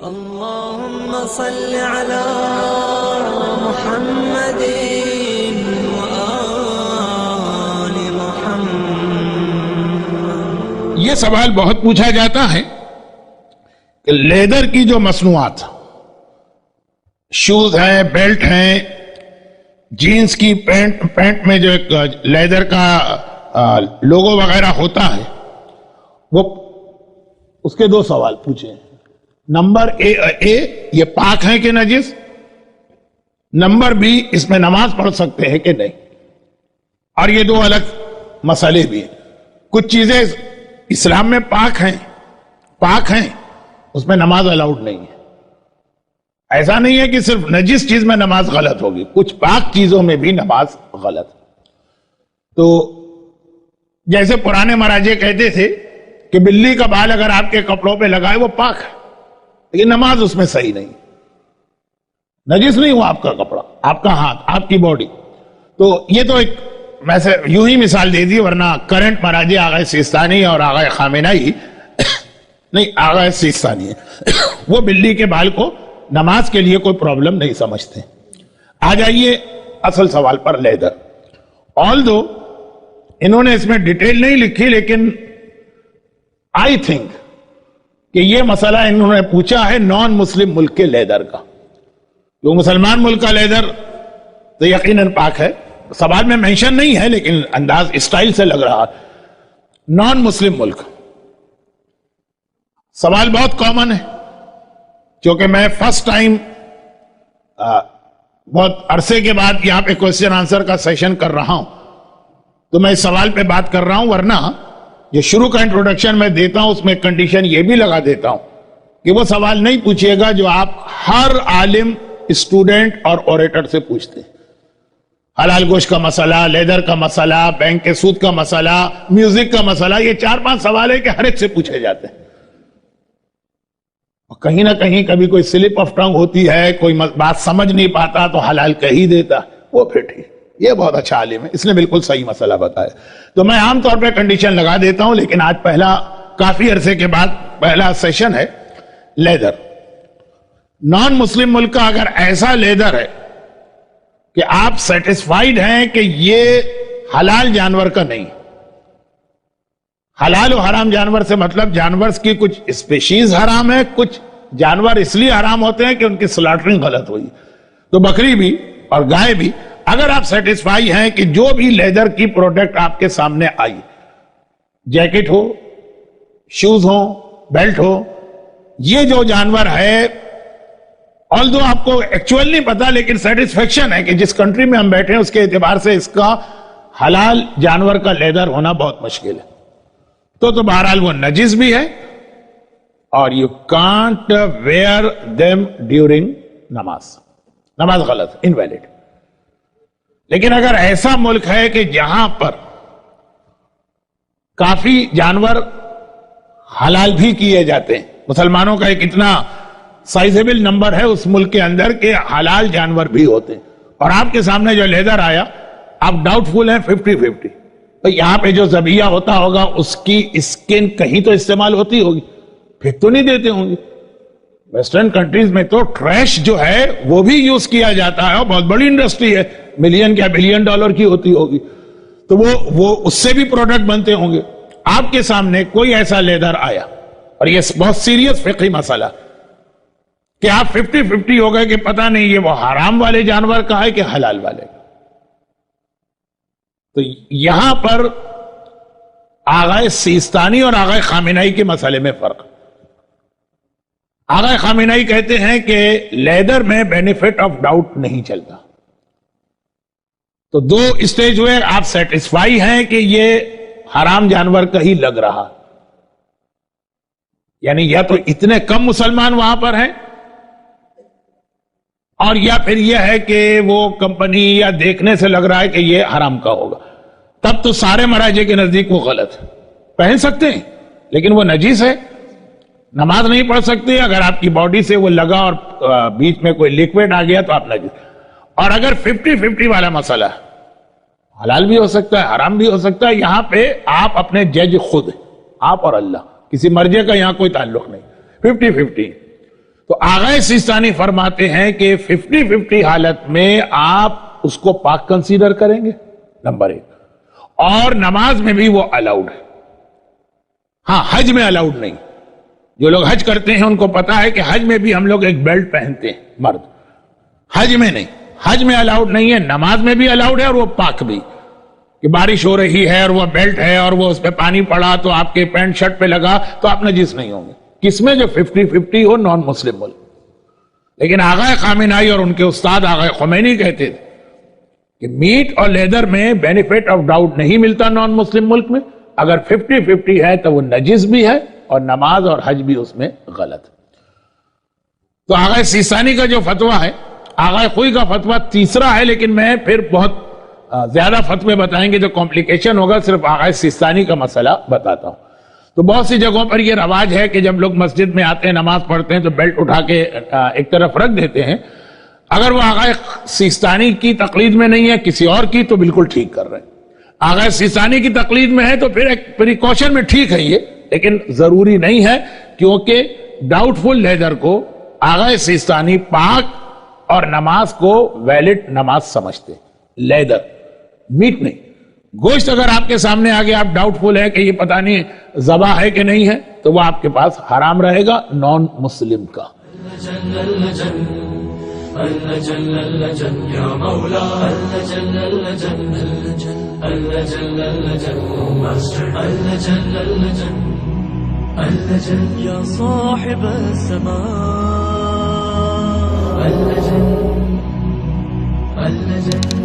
اللهم صل على محمد وآل محمد۔ یہ سوال بہت پوچھا جاتا ہے کہ لیدر کی جو مصنوعات، شوز ہیں، بیلٹ ہیں، جینز کی پینٹ میں جو ایک لیدر کا لوگو وغیرہ ہوتا ہے، وہ اس کے دو سوال پوچھے ہیں۔ نمبر اے یہ پاک ہیں کہ نجس؟ نمبر بی اس میں نماز پڑھ سکتے ہیں کہ نہیں؟ اور یہ دو الگ مسئلے بھی ہیں۔ کچھ چیزیں اسلام میں پاک ہیں اس میں نماز الاؤڈ نہیں ہے۔ ایسا نہیں ہے کہ صرف نجس چیز میں نماز غلط ہوگی، کچھ پاک چیزوں میں بھی نماز غلط۔ تو جیسے پرانے مراجع کہتے تھے کہ بلی کا بال اگر آپ کے کپڑوں پہ لگائے وہ پاک ہے، لیکن نماز اس میں صحیح نہیں، نجس نہیں ہوا آپ کا کپڑا، آپ کا ہاتھ، آپ کی باڈی۔ تو یہ تو ایک میں سے یوں ہی مثال دے دی، ورنہ کرنٹ مراجع آغا سیستانی اور آغا خامنہئی نہیں، آغا سیستانی ہے، وہ بلی کے بال کو نماز کے لیے کوئی پرابلم نہیں سمجھتے۔ آ جائیے اصل سوال پر، لیدر۔ آلدو انہوں نے اس میں ڈیٹیل نہیں لکھی، لیکن آئی تھنک کہ یہ مسئلہ انہوں نے پوچھا ہے نان مسلم ملک کے لیدر کا۔ جو مسلمان ملک کا لیدر تو یقیناً پاک ہے، سوال میں مینشن نہیں ہے لیکن انداز اسٹائل سے لگ رہا۔ نان مسلم ملک، سوال بہت کامن ہے، کیونکہ میں فرسٹ ٹائم بہت عرصے کے بعد یہاں پہ کوسچن آنسر کا سیشن کر رہا ہوں، تو میں اس سوال پہ بات کر رہا ہوں، ورنہ جو شروع کا انٹروڈکشن میں دیتا ہوں اس میں کنڈیشن یہ بھی لگا دیتا ہوں کہ وہ سوال نہیں پوچھئے گا جو آپ ہر عالم، اسٹوڈنٹ اور اوریٹر سے پوچھتے ہیں۔ حلال گوشت کا مسئلہ، لیدر کا مسئلہ، بینک کے سود کا مسئلہ، میوزک کا مسئلہ، یہ 4-5 سوال ہے کہ ہر ایک سے پوچھے جاتے ہیں۔ کہیں نہ کہیں کبھی کوئی سلپ آف ٹنگ ہوتی ہے، کوئی بات سمجھ نہیں پاتا تو حلال کہہ ہی دیتا، وہ پھر ٹھیک، یہ بہت اچھا عالم ہے، اس نے بالکل صحیح مسئلہ بتایا۔ تو میں عام طور پہ کنڈیشن لگا دیتا ہوں، لیکن آج کافی عرصے کے بعد پہلا سیشن ہے لیدر۔ نان مسلم ملک کا اگر ایسا لیدر ہے کہ آپ سیٹسفائیڈ ہیں کہ یہ حلال جانور کا نہیں، حلال و حرام جانور سے مطلب جانور کی کچھ اسپیشیز حرام ہے، کچھ جانور اس لیے حرام ہوتے ہیں کہ ان کی سلاٹرنگ غلط ہوئی، تو بکری بھی اور گائے بھی۔ اگر آپ سیٹسفائی ہیں کہ جو بھی لیدر کی پروڈکٹ آپ کے سامنے آئی، جیکٹ ہو، شوز ہو، بیلٹ ہو، یہ جو جانور ہے، آلدو آپ کو ایکچوئل نہیں پتا لیکن سیٹسفیکشن ہے کہ جس کنٹری میں ہم بیٹھے ہیں اس کے اعتبار سے اس کا حلال جانور کا لیدر ہونا بہت مشکل ہے، تو بہرحال وہ نجس بھی ہے اور you can't where them during نماز غلط، انویلڈ۔ لیکن اگر ایسا ملک ہے کہ جہاں پر کافی جانور حلال بھی کیے جاتے ہیں، مسلمانوں کا ایک اتنا سائزیبل نمبر ہے اس ملک کے اندر کہ حلال جانور بھی ہوتے ہیں، اور آپ کے سامنے جو لیدر آیا آپ ڈاؤٹ فل ہیں 50-50، تو یہاں پہ جو ذبیحہ ہوتا ہوگا اس کی اسکن کہیں تو استعمال ہوتی ہوگی، پھر تو نہیں دیتے ہوں گے۔ ویسٹرن کنٹریز میں تو ٹریش جو ہے وہ بھی یوز کیا جاتا ہے، اور بہت بڑی انڈسٹری ہے، ملین کیا بلین ڈالر کی ہوتی ہوگی، تو وہ اس سے بھی پروڈکٹ بنتے ہوں گے۔ آپ کے سامنے کوئی ایسا لیدر آیا، اور یہ بہت سیریس فقہی مسئلہ کہ آپ 50-50 ہو گئے کہ پتہ نہیں یہ وہ حرام والے جانور کا ہے کہ حلال والے کا۔ تو یہاں پر آغا سیستانی اور آغا خامنہئی کے مسئلے میں فرق۔ آغا خامنہئی کہتے ہیں کہ لیدر میں بینیفٹ آف ڈاؤٹ نہیں چلتا، تو دو اسٹیج ہوئے، آپ سیٹسفائی ہیں کہ یہ حرام جانور کا ہی لگ رہا، یعنی یا تو اتنے کم مسلمان وہاں پر ہیں، اور یا پھر یہ ہے کہ وہ کمپنی یا دیکھنے سے لگ رہا ہے کہ یہ حرام کا ہوگا، تب تو سارے مراجع کے نزدیک وہ غلط ہے۔ پہن سکتے ہیں لیکن وہ نجیس ہے، نماز نہیں پڑھ سکتے، اگر آپ کی باڈی سے وہ لگا اور بیچ میں کوئی لیکویڈ آ گیا تو آپ نجیس۔ اور اگر 50-50 والا مسئلہ ہے، حلال بھی ہو سکتا ہے، حرام بھی ہو سکتا ہے، یہاں پہ آپ اپنے جج خود ہیں، آپ اور اللہ، کسی مرجع کا یہاں کوئی تعلق نہیں، 50-50۔ تو آغا سیستانی فرماتے ہیں کہ 50-50 حالت میں آپ اس کو پاک کنسیڈر کریں گے، نمبر 1، اور نماز میں بھی وہ الاؤڈ ہے۔ ہاں، حج میں الاؤڈ نہیں۔ جو لوگ حج کرتے ہیں ان کو پتا ہے کہ حج میں بھی ہم لوگ ایک بیلٹ پہنتے ہیں مرد، حج میں نہیں، حج میں الاؤڈ نہیں ہے، نماز میں بھی الاؤڈ ہے اور وہ پاک بھی، کہ بارش ہو رہی ہے اور وہ بیلٹ ہے اور وہ اس پہ پانی پڑا تو آپ کے پینٹ شرٹ پہ لگا تو آپ نجس نہیں ہوں گے۔ کس میں؟ جو 50-50 ہو، نان مسلم ملک۔ لیکن آغا خامنائی اور ان کے استاد آغا خمینی کہتے تھے کہ میٹ اور لیدر میں بینیفٹ آف ڈاؤٹ نہیں ملتا نان مسلم ملک میں، اگر 50-50 ہے تو وہ نجس بھی ہے اور نماز اور حج بھی اس میں غلط ہے۔ تو آغا سیستانی کا جو فتویٰ ہے، آغا خوئی کا فتویٰ تیسرا ہے، لیکن میں پھر بہت زیادہ فتوے بتائیں گے تو کمپلیکیشن ہوگا، صرف آغا سیستانی کا مسئلہ بتاتا ہوں۔ تو بہت سی جگہوں پر یہ رواج ہے کہ جب لوگ مسجد میں آتے ہیں نماز پڑھتے ہیں تو بیلٹ اٹھا کے ایک طرف رکھ دیتے ہیں۔ اگر وہ آغا سیستانی کی تقلید میں نہیں ہے، کسی اور کی، تو بالکل ٹھیک کر رہے ہیں۔ آغا سیستانی کی تقلید میں ہے تو پھر ایک پریکاشن میں ٹھیک ہے یہ، لیکن ضروری نہیں ہے، کیونکہ ڈاؤٹ فل لیدر کو آغا سیستانی پاک اور نماز کو ویلڈ نماز سمجھتے، لیدر، میٹ نہیں۔ گوشت اگر آپ کے سامنے آگے آپ ڈاؤٹ فل ہے کہ یہ پتہ نہیں ذبح ہے کہ نہیں ہے تو وہ آپ کے پاس حرام رہے گا نان مسلم کا۔ يا صاحب السماء اللجن